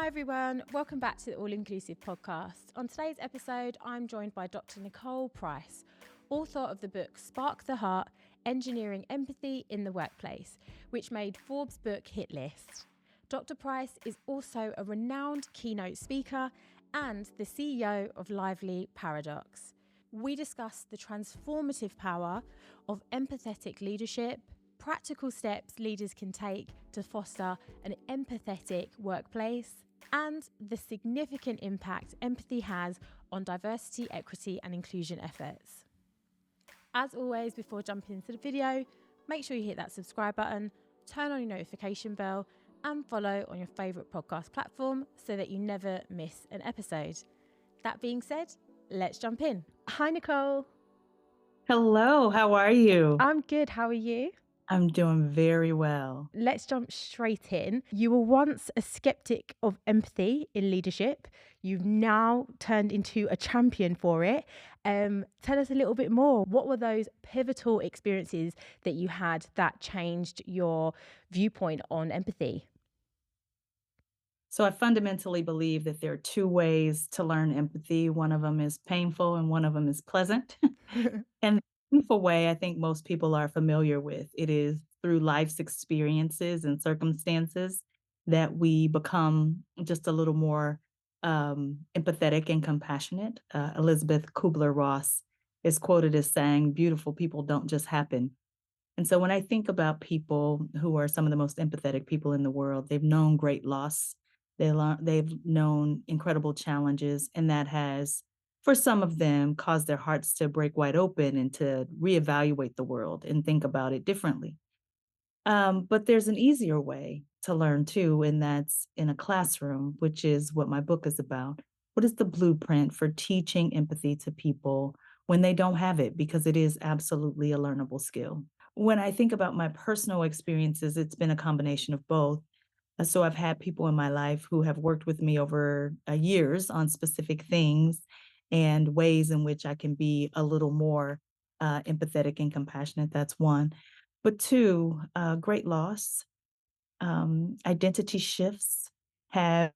everyone, welcome back to the All Inclusive podcast. On today's episode, I'm joined by Dr Nicole Price, author of the book Spark the Heart, Engineering Empathy in the Workplace, which made Forbes' book hit list. Dr Price is also a renowned keynote speaker and the CEO of Lively Paradox. We discuss the transformative power of empathetic leadership, practical steps leaders can take to foster an empathetic workplace, and the significant impact empathy has on diversity, equity, and inclusion efforts. As always, before jumping into the video, make sure you hit that subscribe button, turn on your notification bell, and follow on your favourite podcast platform so that you never miss an episode. That being said, let's jump in. Hi, Nicole. Hello, how are you? I'm good. How are you? I'm doing very well. Let's jump straight in. You were once a skeptic of empathy in leadership. You've now turned into a champion for it. Tell us a little bit more. What were those pivotal experiences that you had that changed your viewpoint on empathy? So I fundamentally believe that there are two ways to learn empathy. One of them is painful and one of them is pleasant. And the painful way I think most people are familiar with, it is through life's experiences and circumstances that we become just a little more empathetic and compassionate. Elizabeth Kubler-Ross is quoted as saying, "Beautiful people don't just happen." And so when I think about people who are some of the most empathetic people in the world, they've known great loss. They've known incredible challenges, and that has, for some of them, caused their hearts to break wide open and to reevaluate the world and think about it differently. But there's an easier way to learn too, and that's in a classroom, which is what my book is about. What is the blueprint for teaching empathy to people when they don't have it? Because it is absolutely a learnable skill. When I think about my personal experiences, it's been a combination of both. So I've had people in my life who have worked with me over years on specific things and ways in which I can be a little more empathetic and compassionate. That's one. But two, great loss, identity shifts have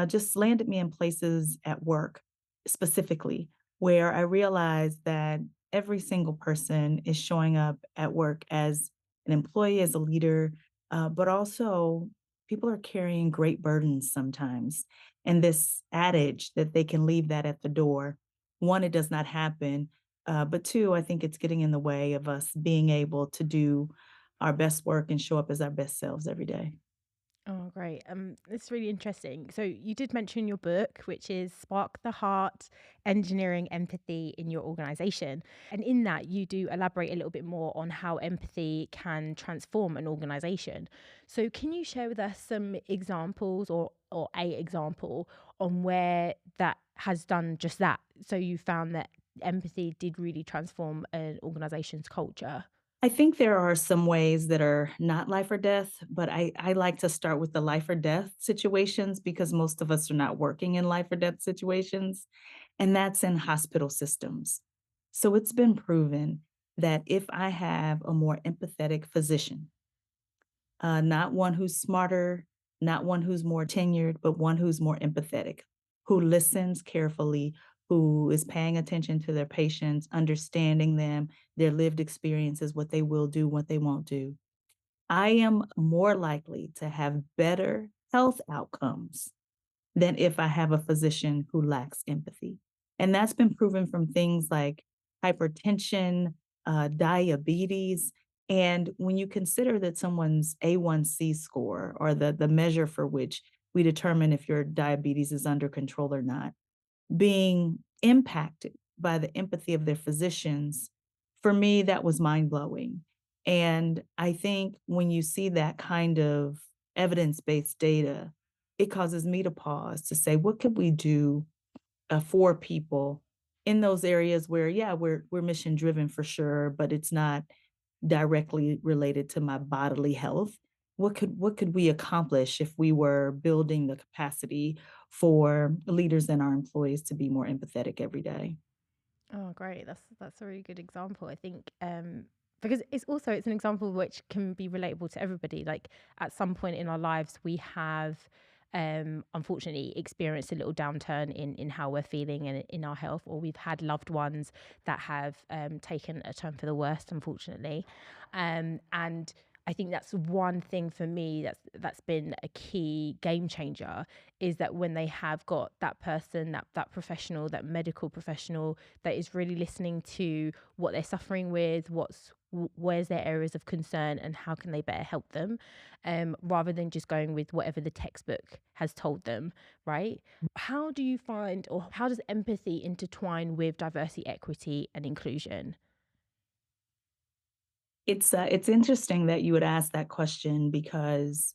just landed me in places at work specifically where I realized that every single person is showing up at work as an employee, as a leader, but also people are carrying great burdens sometimes. And this adage that they can leave that at the door, one, it does not happen. But two, I think it's getting in the way of us being able to do our best work and show up as our best selves every day. Oh, great. It's really interesting. So you did mention your book, which is Spark the Heart, Engineering Empathy in Your Organization. And in that, you do elaborate a little bit more on how empathy can transform an organization. So can you share with us some examples or a example on where that has done just that? So you found that empathy did really transform an organization's culture. I think there are some ways that are not life or death, but I like to start with the life or death situations because most of us are not working in life or death situations, and that's in hospital systems. So it's been proven that if I have a more empathetic physician, not one who's smarter, not one who's more tenured, but one who's more empathetic, who listens carefully, who is paying attention to their patients, understanding them, their lived experiences, what they will do, what they won't do. I am more likely to have better health outcomes than if I have a physician who lacks empathy. And that's been proven from things like hypertension, diabetes. And when you consider that someone's A1C score, or the measure for which we determine if your diabetes is under control or not, being impacted by the empathy of their physicians, for me, that was mind blowing. And I think when you see that kind of evidence based data, it causes me to pause to say, what could we do for people in those areas where, yeah, we're mission driven for sure, but it's not directly related to my bodily health. What could we accomplish if we were building the capacity for leaders and our employees to be more empathetic every day? Oh, great. That's a really good example. I think because it's an example which can be relatable to everybody. Like at some point in our lives, we have unfortunately experienced a little downturn in how we're feeling and in our health, or we've had loved ones that have taken a turn for the worst, unfortunately. And I think that's one thing for me that's been a key game changer, is that when they have got that person, that professional, that medical professional that is really listening to what they're suffering with, where's their areas of concern and how can they better help them, rather than just going with whatever the textbook has told them, right? How do you find, or how does empathy intertwine with diversity, equity and inclusion? It's interesting that you would ask that question because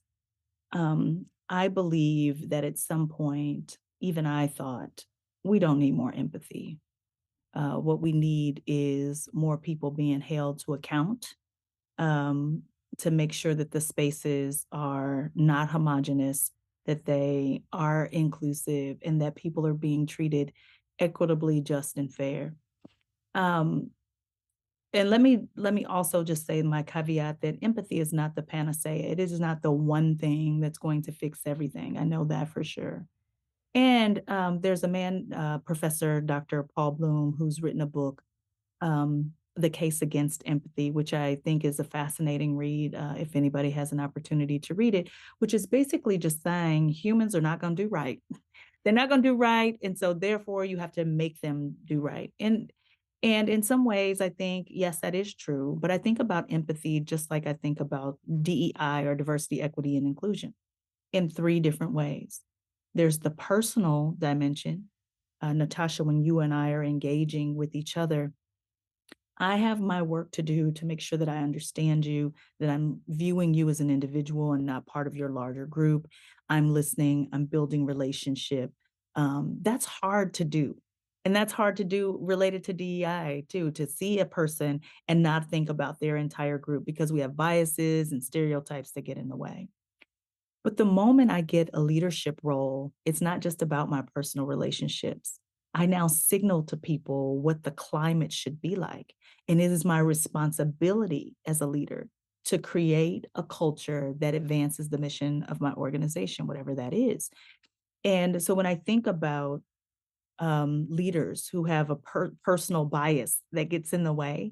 I believe that at some point, even I thought we don't need more empathy. What we need is more people being held to account, um, to make sure that the spaces are not homogenous, that they are inclusive, and that people are being treated equitably, just, and fair. Um, and let me also just say my caveat that empathy is not the panacea. It is not the one thing that's going to fix everything. I know that for sure. And there's a man, Professor Dr. Paul Bloom, who's written a book, The Case Against Empathy, which I think is a fascinating read, if anybody has an opportunity to read it, which is basically just saying humans are not going to do right. They're not going to do right, and so therefore you have to make them do right. And in some ways, I think yes, that is true. But I think about empathy just like I think about DEI, or diversity, equity, and inclusion, in three different ways. There's the personal dimension. Natasha, when you and I are engaging with each other, I have my work to do to make sure that I understand you, that I'm viewing you as an individual and not part of your larger group. I'm listening, I'm building relationship. That's hard to do. And that's hard to do related to DEI too, to see a person and not think about their entire group because we have biases and stereotypes that get in the way. But the moment I get a leadership role, it's not just about my personal relationships. I now signal to people what the climate should be like. And it is my responsibility as a leader to create a culture that advances the mission of my organization, whatever that is. And so when I think about leaders who have a personal bias that gets in the way,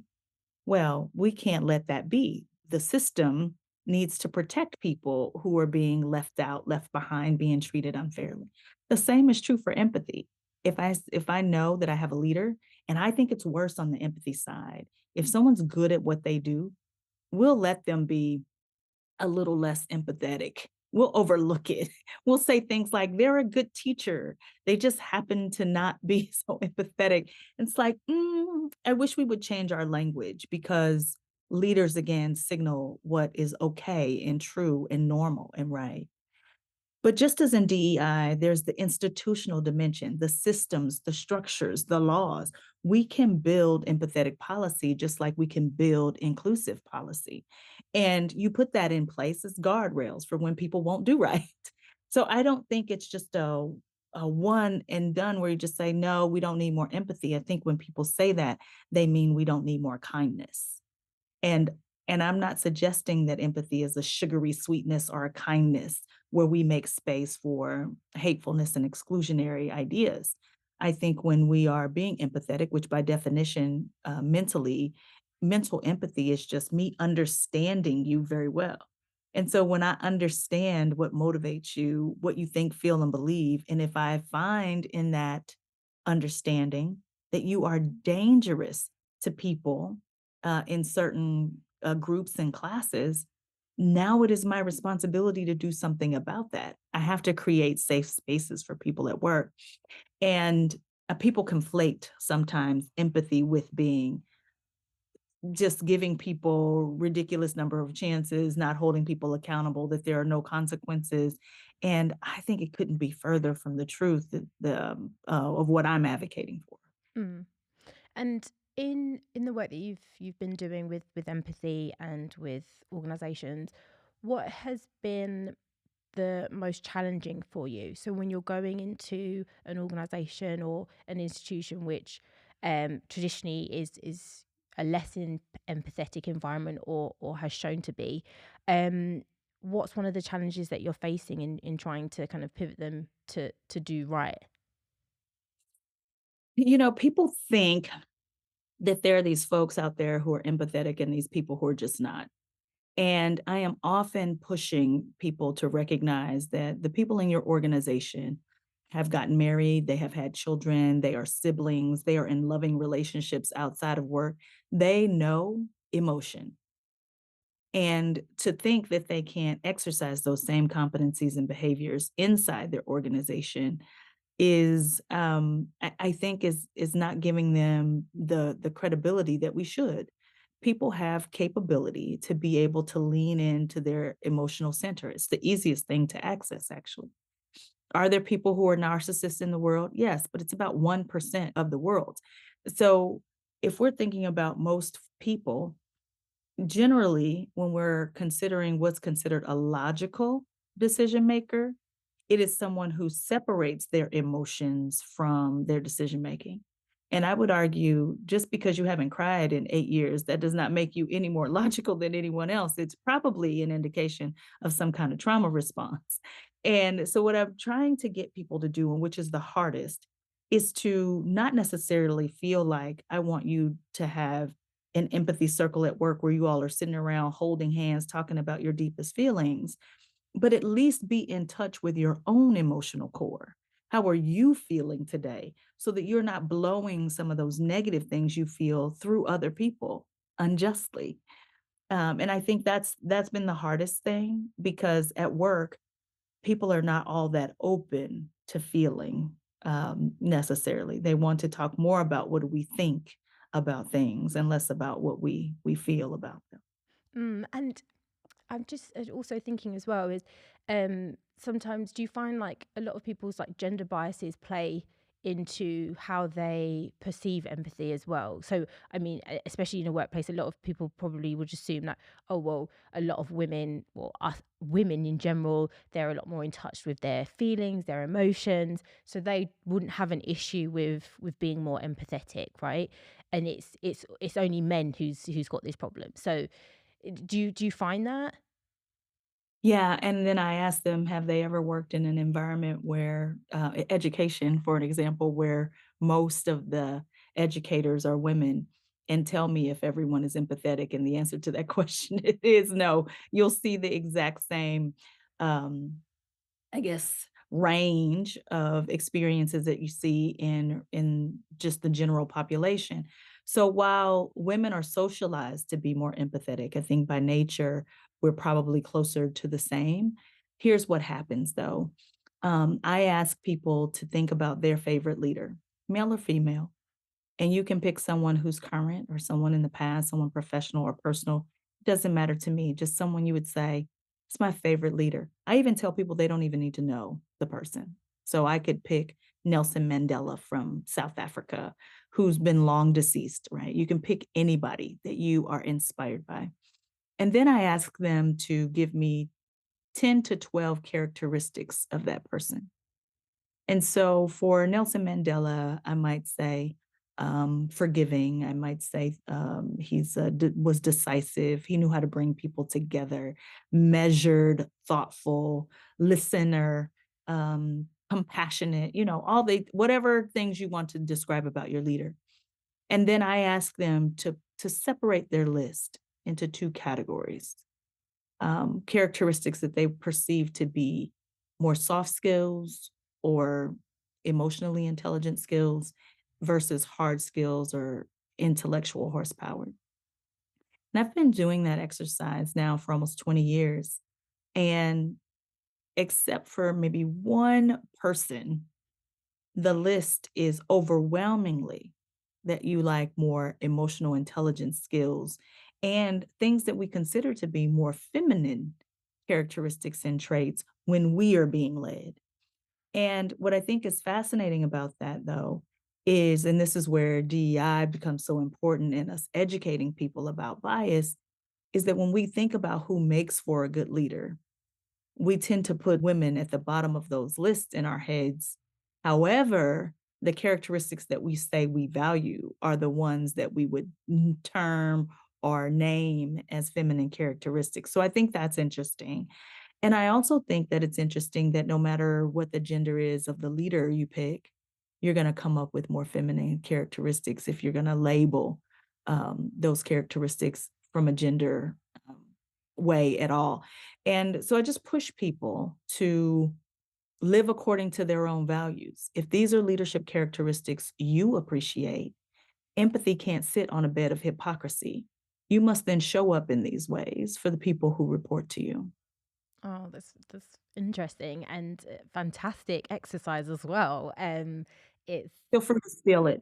well, we can't let that be. The system needs to protect people who are being left out, left behind, being treated unfairly. The same is true for empathy. If I know that I have a leader, and I think it's worse on the empathy side, if someone's good at what they do, we'll let them be a little less empathetic. We'll overlook it. We'll say things like, they're a good teacher. They just happen to not be so empathetic. It's like, I wish we would change our language, because leaders, again, signal what is okay and true and normal and right. But just as in DEI, there's the institutional dimension, the systems, the structures, the laws. We can build empathetic policy just like we can build inclusive policy. And you put that in place as guardrails for when people won't do right. So I don't think it's just a one and done where you just say, no, we don't need more empathy. I think when people say that, they mean we don't need more kindness. And I'm not suggesting that empathy is a sugary sweetness or a kindness where we make space for hatefulness and exclusionary ideas. I think when we are being empathetic, which by definition, mental empathy is just me understanding you very well. And so when I understand what motivates you, what you think, feel, and believe, and if I find in that understanding that you are dangerous to people in certain groups and classes, now it is my responsibility to do something about that. I have to create safe spaces for people at work. And people conflate sometimes empathy with being just giving people ridiculous number of chances, not holding people accountable, that there are no consequences. And I think it couldn't be further from the truth of what I'm advocating for. Mm. And in the work that you've been doing with empathy and with organizations, what has been the most challenging for you? So when you're going into an organization or an institution which traditionally is a less empathetic environment, or has shown to be, um, what's one of the challenges that you're facing in trying to kind of pivot them to do right? People think that there are these folks out there who are empathetic and these people who are just not. And I am often pushing people to recognize that the people in your organization have gotten married, they have had children, they are siblings, they are in loving relationships outside of work. They know emotion. And to think that they can't exercise those same competencies and behaviors inside their organization is I think is not giving them the credibility that we should. People have capability to be able to lean into their emotional center. It's the easiest thing to access, actually. Are there people who are narcissists in the world? Yes, but it's about 1% of the world. So if we're thinking about most people, generally, when we're considering what's considered a logical decision maker, it is someone who separates their emotions from their decision making. And I would argue just because you haven't cried in 8 years, that does not make you any more logical than anyone else. It's probably an indication of some kind of trauma response. And so what I'm trying to get people to do, and which is the hardest, is to not necessarily feel like I want you to have an empathy circle at work where you all are sitting around holding hands, talking about your deepest feelings, but at least be in touch with your own emotional core. How are you feeling today? So that you're not blowing some of those negative things you feel through other people unjustly. And I think that's been the hardest thing because at work, people are not all that open to feeling necessarily. They want to talk more about what do we think about things and less about what we feel about them. And I'm just also thinking as well is sometimes do you find like a lot of people's like gender biases play into how they perceive empathy as well? So I mean, especially in a workplace, a lot of people probably would assume that, oh well, a lot of women, well, us women in general, they're a lot more in touch with their feelings, their emotions, so they wouldn't have an issue with being more empathetic, right? And it's only men who's got this problem. So do you find that? Yeah, and then I asked them, have they ever worked in an environment where, education, for an example, where most of the educators are women, and tell me if everyone is empathetic. And the answer to that question is no. You'll see the exact same, um, I guess, range of experiences that you see in just the general population. So while women are socialized to be more empathetic, I think by nature we're probably closer to the same. Here's what happens though. I ask people to think about their favorite leader, male or female, and you can pick someone who's current or someone in the past, someone professional or personal. It doesn't matter to me, just someone you would say, it's my favorite leader. I even tell people they don't even need to know the person. So I could pick Nelson Mandela from South Africa, who's been long deceased, right? You can pick anybody that you are inspired by. And then I ask them to give me 10 to 12 characteristics of that person. And so for Nelson Mandela, I might say forgiving. I might say was decisive. He knew how to bring people together, measured, thoughtful, listener, compassionate. All the whatever things you want to describe about your leader. And then I ask them to separate their list into two categories: characteristics that they perceive to be more soft skills or emotionally intelligent skills versus hard skills or intellectual horsepower. And I've been doing that exercise now for almost 20 years. And except for maybe one person, the list is overwhelmingly that you like more emotional intelligence skills and things that we consider to be more feminine characteristics and traits when we are being led. And what I think is fascinating about that, though, is, and this is where DEI becomes so important in us educating people about bias, is that when we think about who makes for a good leader, we tend to put women at the bottom of those lists in our heads. However, the characteristics that we say we value are the ones that we would term or name as feminine characteristics. So I think that's interesting. And I also think that it's interesting that no matter what the gender is of the leader you pick, you're going to come up with more feminine characteristics if you're going to label those characteristics from a gender um, way at all. And so I just push people to live according to their own values. If these are leadership characteristics you appreciate, empathy can't sit on a bed of hypocrisy. You must then show up in these ways for the people who report to you. Oh, that's interesting and fantastic exercise as well. It's Feel free to steal it.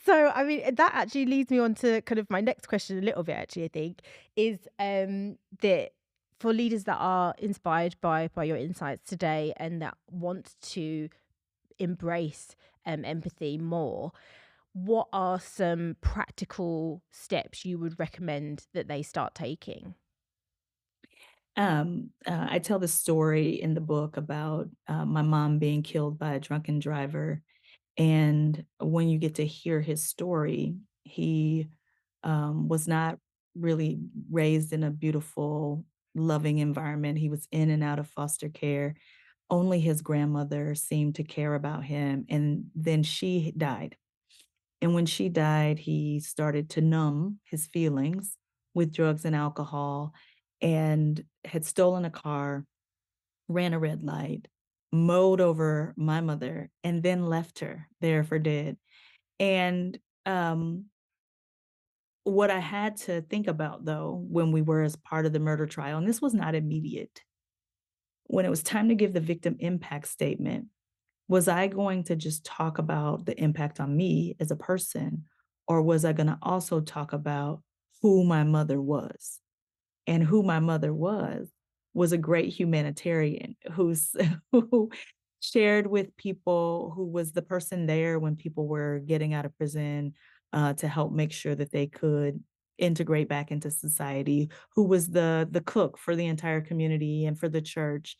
so I mean that actually leads me on to kind of my next question a little bit. Actually, I think is that for leaders that are inspired by your insights today and that want to embrace empathy more, what are some practical steps you would recommend that they start taking? I tell the story in the book about my mom being killed by a drunken driver. And when you get to hear his story, he was not really raised in a beautiful, loving environment. He was in and out of foster care. Only his grandmother seemed to care about him. And then she died. And when she died, he started to numb his feelings with drugs and alcohol and had stolen a car, ran a red light, mowed over my mother, and then left her there for dead. And what I had to think about, though, when we were as part of the murder trial, and this was not immediate, when it was time to give the victim impact statement, was I going to just talk about the impact on me as a person, or was I going to also talk about who my mother was? And who my mother was a great humanitarian who's who shared with people, who was the person there when people were getting out of prison, to help make sure that they could integrate back into society, who was the cook for the entire community and for the church.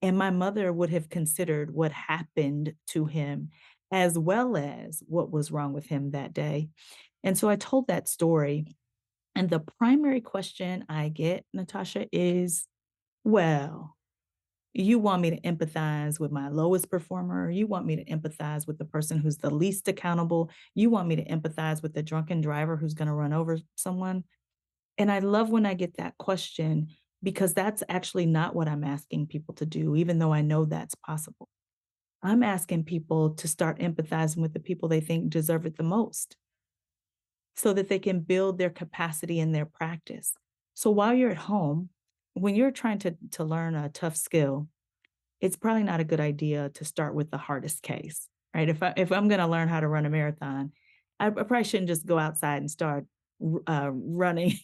And my mother would have considered what happened to him as well as what was wrong with him that day. And so I told that story, and the primary question I get, Natasha, is, well, you want me to empathize with my lowest performer. You want me to empathize with the person who's the least accountable. You want me to empathize with the drunken driver who's going to run over someone. And I love when I get that question because that's actually not what I'm asking people to do, even though I know that's possible. I'm asking people to start empathizing with the people they think deserve it the most so that they can build their capacity in their practice. So while you're at home, when you're trying to learn a tough skill, it's probably not a good idea to start with the hardest case, right? If I'm going to learn how to run a marathon, I probably shouldn't just go outside and start running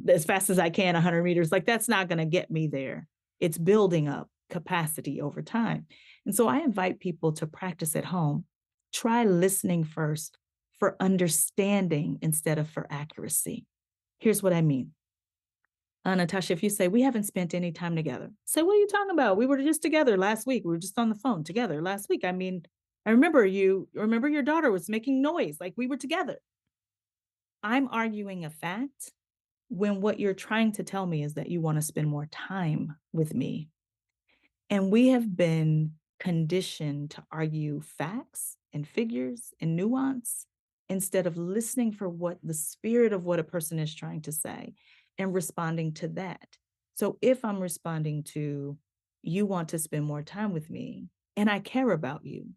as fast as I can 100 meters. Like that's not going to get me there. It's building up capacity over time. And so I invite people to practice at home. Try listening first for understanding instead of for accuracy. Here's what I mean. Natasha, if you say, we haven't spent any time together, say, what are you talking about? We were just together last week. We were just on the phone together last week. I mean, I remember your daughter was making noise like we were together. I'm arguing a fact when what you're trying to tell me is that you want to spend more time with me. And we have been conditioned to argue facts and figures and nuance instead of listening for what the spirit of what a person is trying to say and responding to that. So if I'm responding to, you want to spend more time with me and I care about you,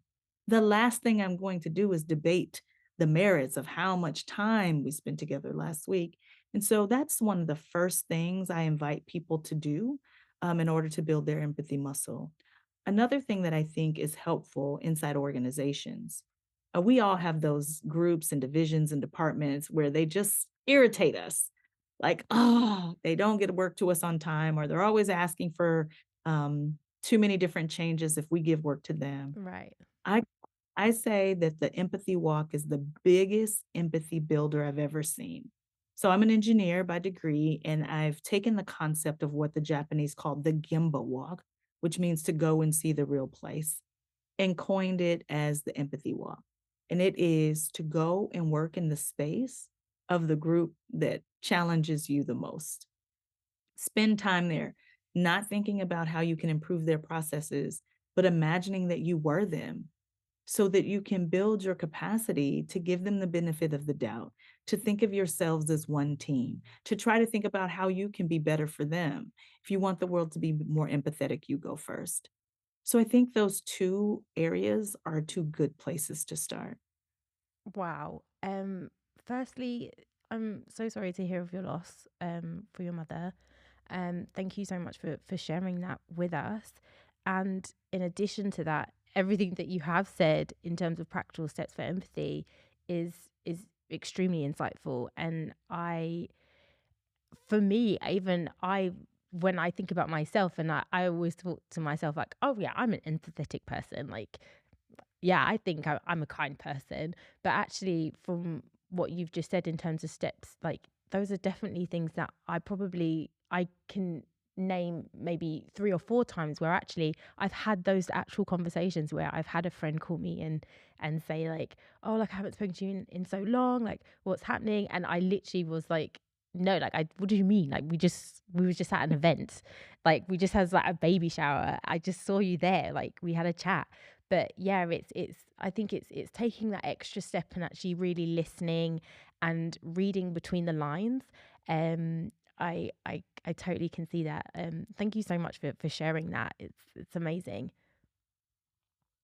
the last thing I'm going to do is debate the merits of how much time we spent together last week. And so that's one of the first things I invite people to do in order to build their empathy muscle. Another thing that I think is helpful inside organizations, we all have those groups and divisions and departments where they just irritate us. Like, oh, they don't get work to us on time, or they're always asking for too many different changes if we give work to them. Right. I I say that the empathy walk is the biggest empathy builder I've ever seen. So I'm an engineer by degree, and I've taken the concept of what the Japanese call the Gemba walk, which means to go and see the real place, and coined it as the empathy walk. And it is to go and work in the space of the group that challenges you the most. Spend time there, not thinking about how you can improve their processes, but imagining that you were them so that you can build your capacity to give them the benefit of the doubt, to think of yourselves as one team, to try to think about how you can be better for them. If you want the world to be more empathetic, you go first. So I think those two areas are two good places to start. Wow. Firstly, I'm so sorry to hear of your loss for your mother. Thank you so much for sharing that with us. And in addition to that, everything that you have said in terms of practical steps for empathy is extremely insightful. And for me, even when I think about myself, and I always talk to myself like, oh yeah, I'm an empathetic person. Like, yeah, I think I'm a kind person. But actually, from what you've just said in terms of steps, like those are definitely things that I can name maybe 3 or 4 times where actually I've had those actual conversations where I've had a friend call me and say like, oh, like I haven't spoken to you in so long, like what's happening? And I literally was like, no, like what do you mean? Like we were just at an event, like we just had like a baby shower. I just saw you there, like we had a chat. But yeah, it's I think it's taking that extra step and actually really listening and reading between the lines. Um, I totally can see that. Thank you so much for sharing that. It's amazing.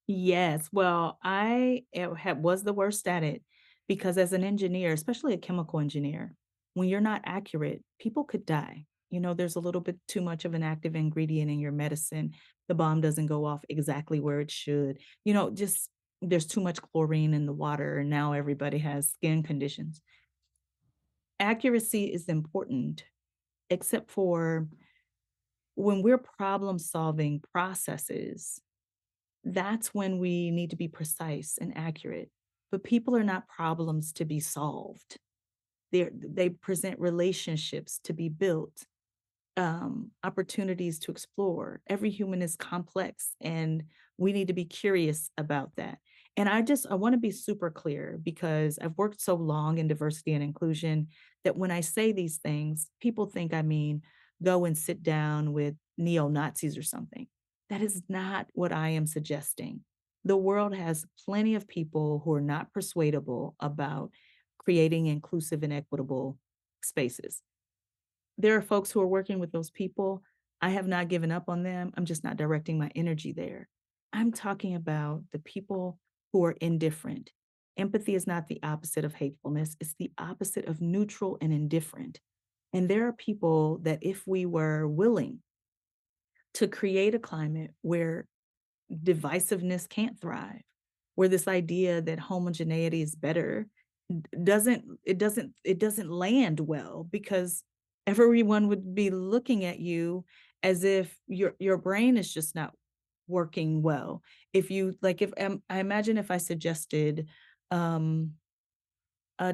Yes, well, was the worst at it because as an engineer, especially a chemical engineer, when you're not accurate, people could die. There's a little bit too much of an active ingredient in your medicine. The bomb doesn't go off exactly where it should. Just there's too much chlorine in the water, and now everybody has skin conditions. Accuracy is important, except for when we're problem solving processes. That's when we need to be precise and accurate. But people are not problems to be solved. They present relationships to be built, opportunities to explore. Every human is complex, and we need to be curious about that. And I want to be super clear because I've worked so long in diversity and inclusion that when I say these things, people think I mean go and sit down with neo Nazis or something. That is not what I am suggesting. The world has plenty of people who are not persuadable about creating inclusive and equitable spaces. There are folks who are working with those people. I have not given up on them. I'm just not directing my energy there. I'm talking about the people who are indifferent. Empathy is not the opposite of hatefulness, it's the opposite of neutral and indifferent. And there are people that, if we were willing to create a climate where divisiveness can't thrive, where this idea that homogeneity is better doesn't land well because everyone would be looking at you as if your brain is just not working well. If you like, if I imagine if I suggested um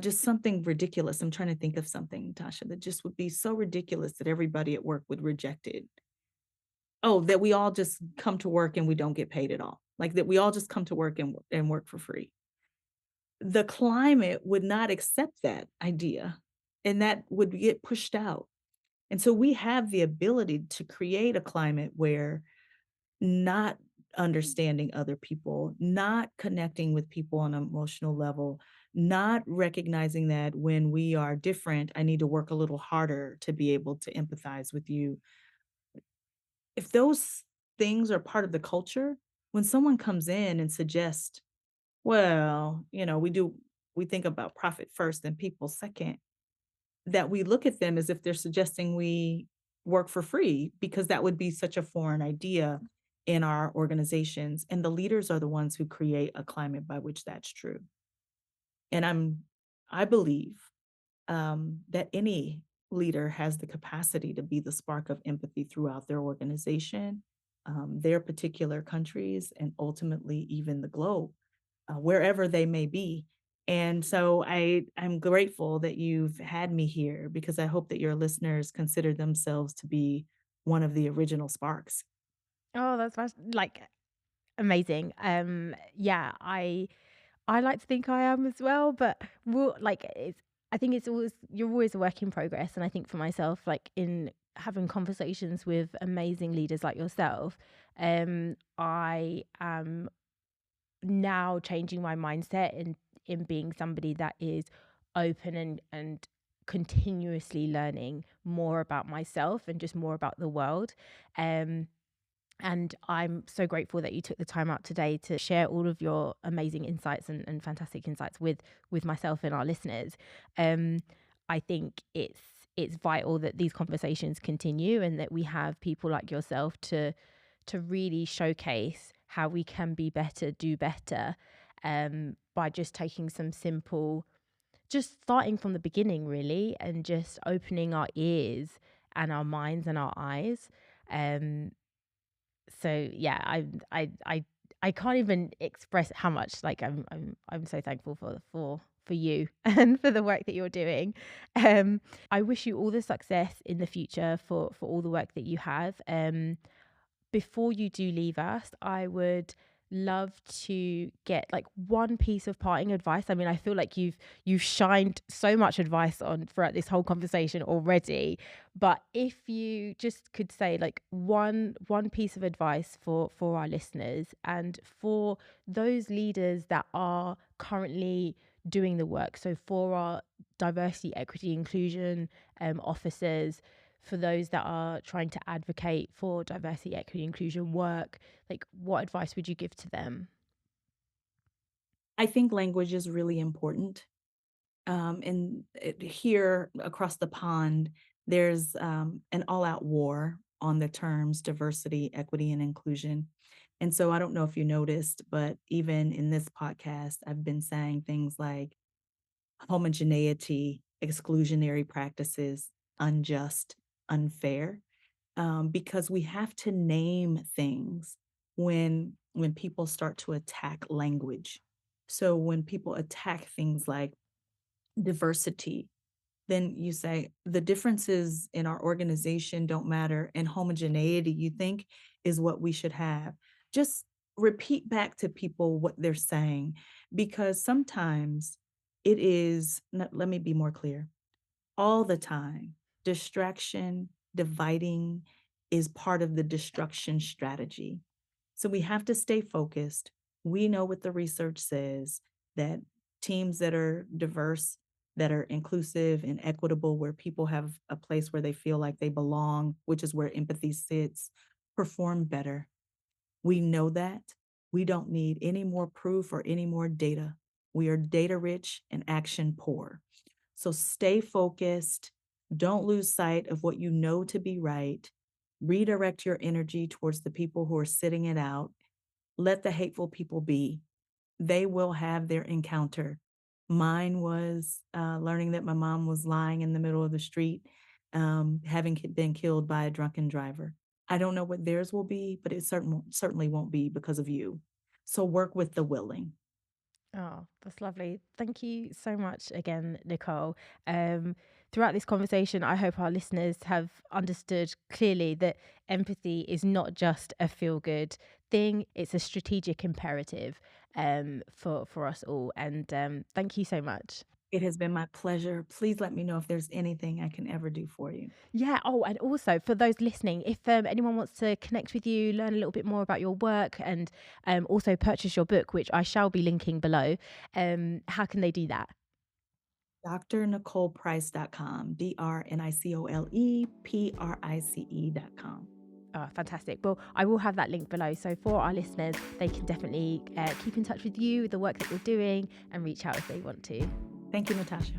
just something ridiculous. I'm trying to think of something, Tasha, that just would be so ridiculous that everybody at work would reject it. Oh, that we all just come to work and we don't get paid at all. Like that we all just come to work and work for free. The climate would not accept that idea, and that would get pushed out. And so we have the ability to create a climate where not understanding other people, not connecting with people on an emotional level, not recognizing that when we are different, I need to work a little harder to be able to empathize with you. If those things are part of the culture, when someone comes in and suggests, well, we think about profit first and people second, that we look at them as if they're suggesting we work for free because that would be such a foreign idea in our organizations. And the leaders are the ones who create a climate by which that's true. And I believe that any leader has the capacity to be the spark of empathy throughout their organization, their particular countries, and ultimately even the globe, wherever they may be. And so I'm grateful that you've had me here because I hope that your listeners consider themselves to be one of the original sparks. Oh, like amazing. Yeah, I like to think I am as well, but like I think you're always a work in progress. And I think for myself, like in having conversations with amazing leaders like yourself, I am now changing my mindset in being somebody that is open and continuously learning more about myself and just more about the world. And I'm so grateful that you took the time out today to share all of your amazing insights and fantastic insights with myself and our listeners. I think it's vital that these conversations continue and that we have people like yourself to really showcase how we can be better, do better, by just taking some simple, just starting from the beginning really, and just opening our ears and our minds and our eyes. So yeah, I can't even express how much like I'm so thankful for you and for the work that you're doing. I wish you all the success in the future for all the work that you have. Before you do leave us, I would love to get like one piece of parting advice. I mean, I feel like you've shined so much advice on throughout this whole conversation already, but if you just could say like one piece of advice for our listeners and for those leaders that are currently doing the work, so for our diversity, equity, inclusion officers, for those that are trying to advocate for diversity, equity, inclusion work, like what advice would you give to them? I think language is really important. Here across the pond, there's an all out war on the terms diversity, equity, and inclusion. And so I don't know if you noticed, but even in this podcast, I've been saying things like homogeneity, exclusionary practices, unjust, unfair, because we have to name things when people start to attack language. So when people attack things like diversity, then you say the differences in our organization don't matter and homogeneity you think is what we should have. Just repeat back to people what they're saying because sometimes it is, let me be more clear, all the time, distraction, dividing is part of the destruction strategy. So we have to stay focused. We know what the research says that teams that are diverse, that are inclusive and equitable, where people have a place where they feel like they belong, which is where empathy sits, perform better. We know that. We don't need any more proof or any more data. We are data rich and action poor. So stay focused. Don't lose sight of what you know to be right. Redirect your energy towards the people who are sitting it out. Let the hateful people be. They will have their encounter. Mine was learning that my mom was lying in the middle of the street, having been killed by a drunken driver. I don't know what theirs will be, but it certainly won't be because of you. So work with the willing. Oh, that's lovely. Thank you so much again, Nicole. Throughout this conversation, I hope our listeners have understood clearly that empathy is not just a feel good thing, it's a strategic imperative for us all. And thank you so much. It has been my pleasure. Please let me know if there's anything I can ever do for you. Yeah. Oh, and also for those listening, if anyone wants to connect with you, learn a little bit more about your work, and also purchase your book, which I shall be linking below, how can they do that? DrNicolePrice.com, DrNicolePrice.com. Oh, fantastic. Well, I will have that link below. So for our listeners, they can definitely keep in touch with you, the work that you're doing, and reach out if they want to. Thank you, Natasha.